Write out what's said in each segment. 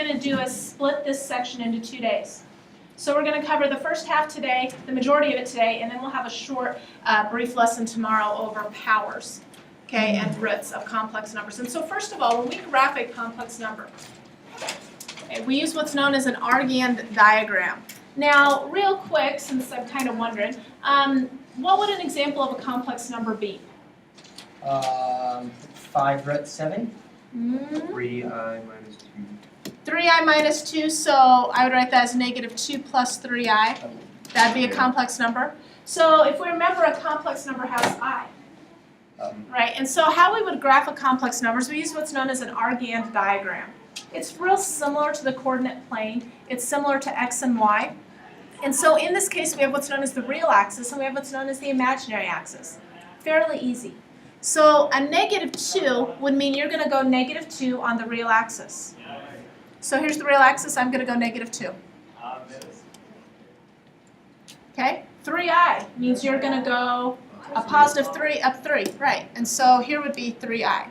going to do is split this section into 2 days. So we're going to cover the first half today, the majority of it today, and then we'll have a short, brief lesson tomorrow over powers, okay, and roots of complex numbers. And so first of all, when we graph a complex number, okay, we use what's known as an Argand diagram. Now, real quick, since I'm kind of wondering, what would an example of a complex number be? 5 root 7. 3i minus 2. 3i minus 2, so I would write that as negative 2 plus 3i. That'd be a complex number. So if we remember, a complex number has I, right? And so how we would graph a complex number is we use what's known as an Argand diagram. It's real similar to the coordinate plane. It's similar to x and y. And so in this case, we have what's known as the real axis, and we have what's known as the imaginary axis. Fairly easy. So a negative 2 would mean you're going to go negative 2 on the real axis. So here's the real axis. I'm going to go negative 2. Okay? 3i means you're going to go a positive 3 up 3. Right. And so here would be 3i.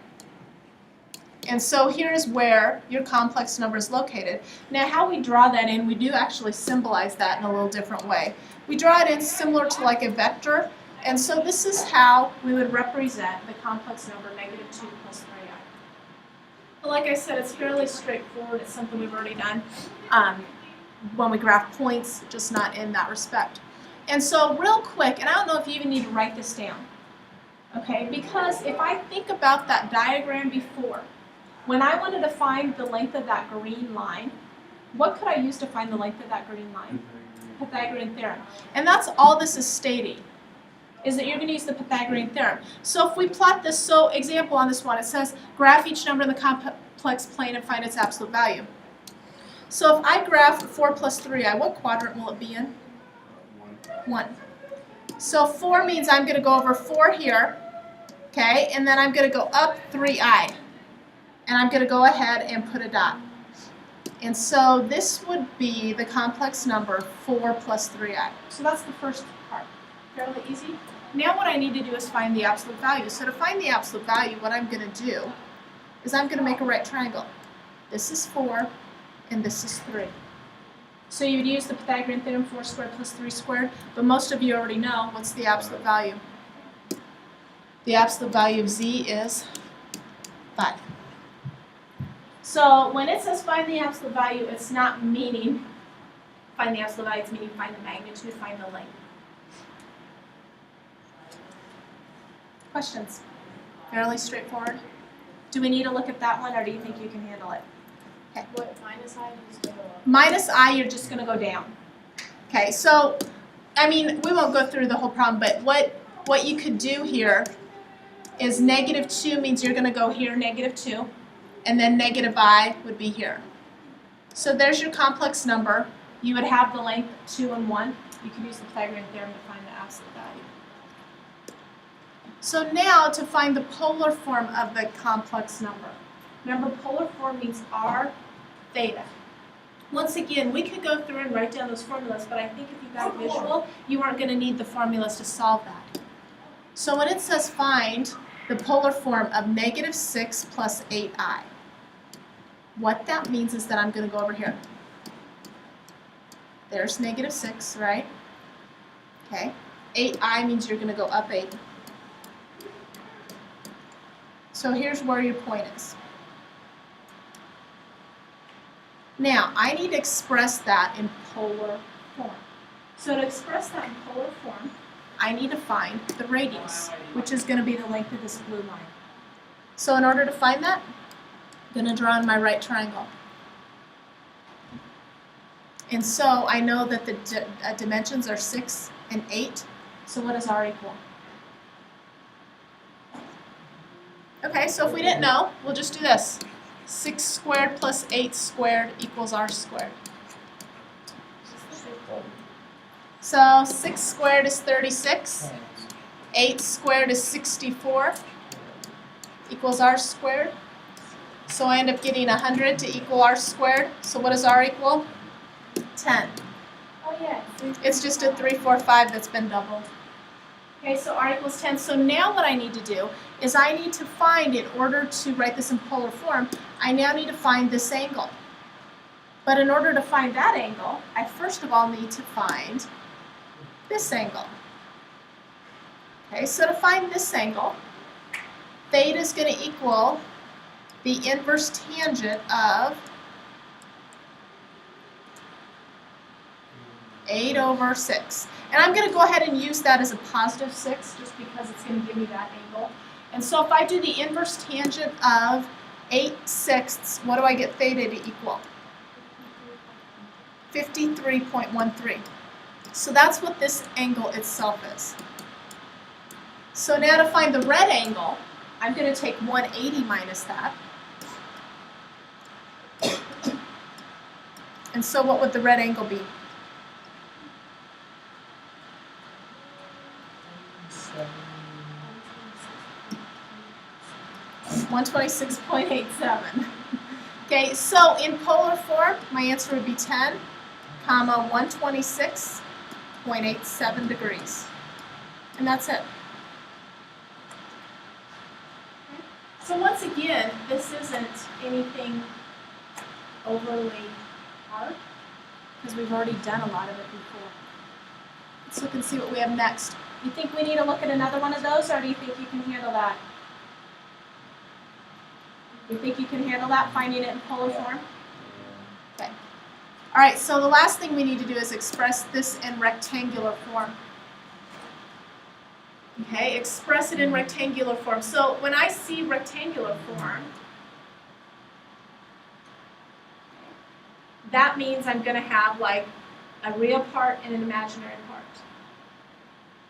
And so here's where your complex number is located. Now how we draw that in, we do actually symbolize that in a little different way. We draw it in similar to like a vector. And so this is how we would represent the complex number negative 2 plus 3i. But like I said, it's fairly straightforward. It's something we've already done when we graph points, just not in that respect. And so real quick, and I don't know if you even need to write this down, okay, because if I think about that diagram before, when I wanted to find the length of that green line, what could I use to find the length of that green line? Pythagorean theorem. And that's all this is stating, is that you're going to use the Pythagorean theorem. So if we plot this, so example on this one, it says graph each number in the complex plane and find its absolute value. So if I graph 4 plus 3i, what quadrant will it be in? 1. So 4 means I'm going to go over 4 here, okay, and then I'm going to go up 3i. And I'm going to go ahead and put a dot. And so this would be the complex number 4 plus 3i. So that's the first part. Fairly easy. Now what I need to do is find the absolute value. So to find the absolute value, what I'm going to do is I'm going to make a right triangle. This is 4, and this is 3. So you would use the Pythagorean theorem, 4 squared plus 3 squared, but most of you already know what's the absolute value. The absolute value of z is 5. So when it says find the absolute value, it's not meaning find the absolute value, it's meaning find the magnitude, find the length. Questions? Fairly straightforward. Do we need to look at that one, or do you think you can handle it? Okay. What, minus I is going to go up? Minus I, you're just going to go down. Okay, so, I mean, we won't go through the whole problem, but what you could do here is negative 2 means you're going to go here, negative 2, and then negative I would be here. So there's your complex number. You would have the length 2 and 1. You could use the Pythagorean theorem to find the absolute value. So now to find the polar form of the complex number. Remember, polar form means r theta. Once again, we could go through and write down those formulas, but I think if you got a visual, you aren't going to need the formulas to solve that. So when it says find the polar form of negative 6 plus 8i, what that means is that I'm going to go over here. There's negative 6, right? Okay. 8i means you're going to go up 8. So here's where your point is. Now, I need to express that in polar form. So to express that in polar form, I need to find the radius, which is going to be the length of this blue line. So in order to find that, I'm going to draw in my right triangle. And so I know that the dimensions are 6 and 8. So what does r equal? Okay, so if we didn't know, we'll just do this. 6 squared plus 8 squared equals r squared. So 6 squared is 36. 8 squared is 64 equals r squared. So I end up getting 100 to equal r squared. So what does r equal? 10. Oh yeah. It's just a 3, 4, 5 that's been doubled. Okay, so r equals 10. So now what I need to do is I need to find, in order to write this in polar form, I now need to find this angle. But in order to find that angle, I first of all need to find this angle. Okay, so to find this angle, theta is going to equal the inverse tangent of 8 over 6. And I'm going to go ahead and use that as a positive 6 just because it's going to give me that angle. And so if I do the inverse tangent of 8/6, what do I get theta to equal? 53.13. So that's what this angle itself is. So now to find the red angle, I'm going to take 180 minus that. And so what would the red angle be? 126.87. Okay, so in polar form, my answer would be 10, comma 126.87 degrees. And that's it. So once again, this isn't anything overly hard because we've already done a lot of it before. Let's look and see what we have next. You think we need to look at another one of those, or do you think you can handle that? You think you can handle that, finding it in polar form? Okay. All right, so the last thing we need to do is express this in rectangular form. Okay, express it in rectangular form. So when I see rectangular form, that means I'm going to have like a real part and an imaginary part.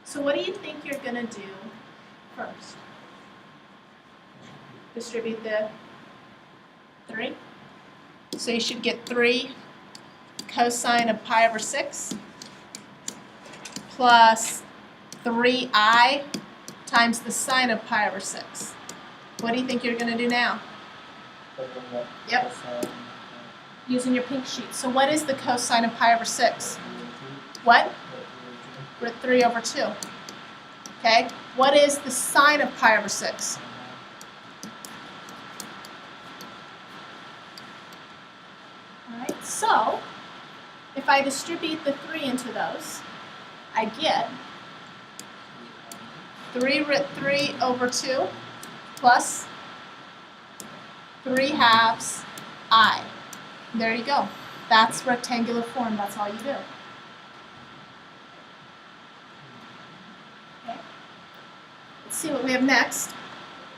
So what do you think you're going to do first? Distribute the 3. So you should get 3 cosine of pi over 6 plus 3i times the sine of pi over 6. What do you think you're going to do now? Yep. Using your pink sheet. So what is the cosine of pi over 6? What? Root 3 over 2. Okay. What is the sine of pi over 6? Alright, so if I distribute the 3 into those, I get 3 root 3 over 2 plus 3/2 I. There you go. That's rectangular form. That's all you do. Okay. Let's see what we have next.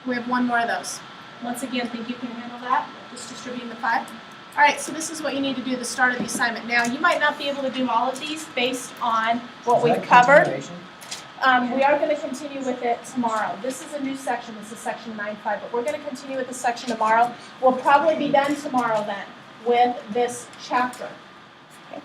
We have one more of those. Once again, think you can handle that? Just distributing the 5. All right, so this is what you need to do at the start of the assignment. Now, you might not be able to do all of these based on what we've covered. We are going to continue with it tomorrow. This is a new section. This is section 9.5, but we're going to continue with the section tomorrow. We'll probably be done tomorrow then with this chapter. Okay.